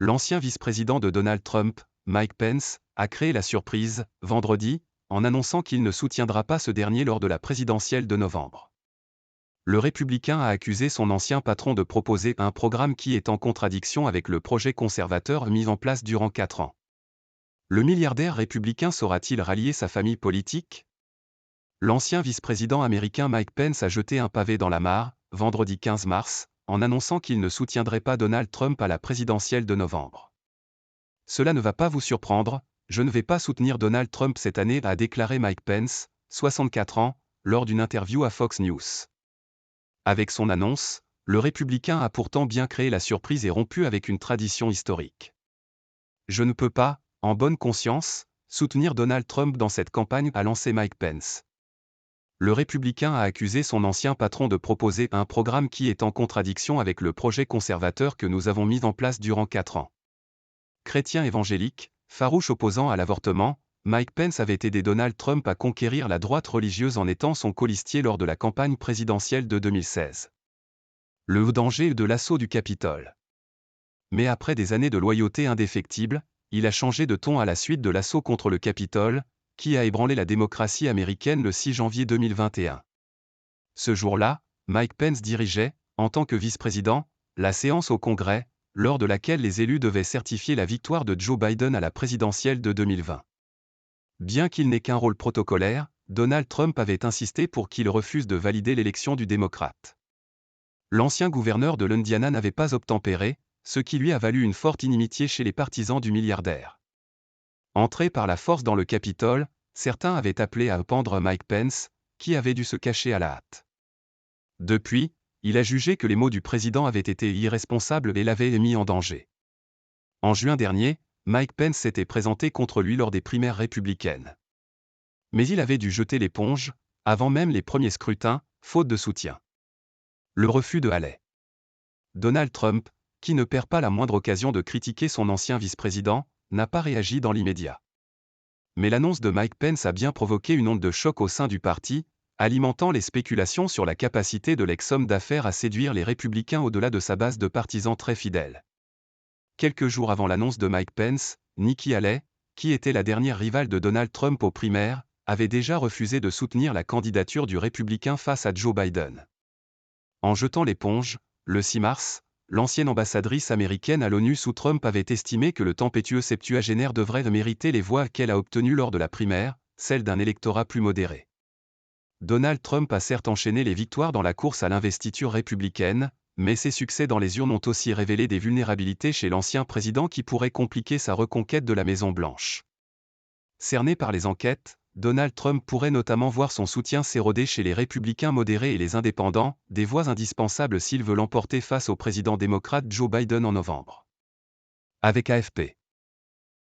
L'ancien vice-président de Donald Trump, Mike Pence, a créé la surprise, vendredi, en annonçant qu'il ne soutiendra pas ce dernier lors de la présidentielle de novembre. Le républicain a accusé son ancien patron de proposer un programme qui est en contradiction avec le projet conservateur mis en place durant 4 ans. Le milliardaire républicain saura-t-il rallier sa famille politique? L'ancien vice-président américain Mike Pence a jeté un pavé dans la mare, vendredi 15 mars, en annonçant qu'il ne soutiendrait pas Donald Trump à la présidentielle de novembre. Cela ne va pas vous surprendre, je ne vais pas soutenir Donald Trump cette année, a déclaré Mike Pence, 64 ans, lors d'une interview à Fox News. Avec son annonce, le républicain a pourtant bien créé la surprise et rompu avec une tradition historique. Je ne peux pas, en bonne conscience, soutenir Donald Trump dans cette campagne, a lancé Mike Pence. Le républicain a accusé son ancien patron de proposer un programme qui est en contradiction avec le projet conservateur que nous avons mis en place durant 4 ans. Chrétien évangélique, farouche opposant à l'avortement, Mike Pence avait aidé Donald Trump à conquérir la droite religieuse en étant son colistier lors de la campagne présidentielle de 2016. Le danger de l'assaut du Capitole. Mais après des années de loyauté indéfectible, il a changé de ton à la suite de l'assaut contre le Capitole, qui a ébranlé la démocratie américaine le 6 janvier 2021. Ce jour-là, Mike Pence dirigeait, en tant que vice-président, la séance au Congrès, lors de laquelle les élus devaient certifier la victoire de Joe Biden à la présidentielle de 2020. Bien qu'il n'ait qu'un rôle protocolaire, Donald Trump avait insisté pour qu'il refuse de valider l'élection du démocrate. L'ancien gouverneur de l'Indiana n'avait pas obtempéré, ce qui lui a valu une forte inimitié chez les partisans du milliardaire. Entré par la force dans le Capitole, certains avaient appelé à pendre Mike Pence, qui avait dû se cacher à la hâte. Depuis, il a jugé que les mots du président avaient été irresponsables et l'avaient mis en danger. En juin dernier, Mike Pence s'était présenté contre lui lors des primaires républicaines. Mais il avait dû jeter l'éponge, avant même les premiers scrutins, faute de soutien. Le refus de Haley. Donald Trump, qui ne perd pas la moindre occasion de critiquer son ancien vice-président, n'a pas réagi dans l'immédiat. Mais l'annonce de Mike Pence a bien provoqué une onde de choc au sein du parti, alimentant les spéculations sur la capacité de l'ex-homme d'affaires à séduire les républicains au-delà de sa base de partisans très fidèles. Quelques jours avant l'annonce de Mike Pence, Nikki Haley, qui était la dernière rivale de Donald Trump aux primaires, avait déjà refusé de soutenir la candidature du républicain face à Joe Biden. En jetant l'éponge, le 6 mars, l'ancienne ambassadrice américaine à l'ONU sous Trump avait estimé que le tempétueux septuagénaire devrait mériter les voix qu'elle a obtenues lors de la primaire, celles d'un électorat plus modéré. Donald Trump a certes enchaîné les victoires dans la course à l'investiture républicaine, mais ses succès dans les urnes ont aussi révélé des vulnérabilités chez l'ancien président qui pourraient compliquer sa reconquête de la Maison-Blanche. Cerné par les enquêtes, Donald Trump pourrait notamment voir son soutien s'éroder chez les républicains modérés et les indépendants, des voix indispensables s'il veut l'emporter face au président démocrate Joe Biden en novembre. Avec AFP.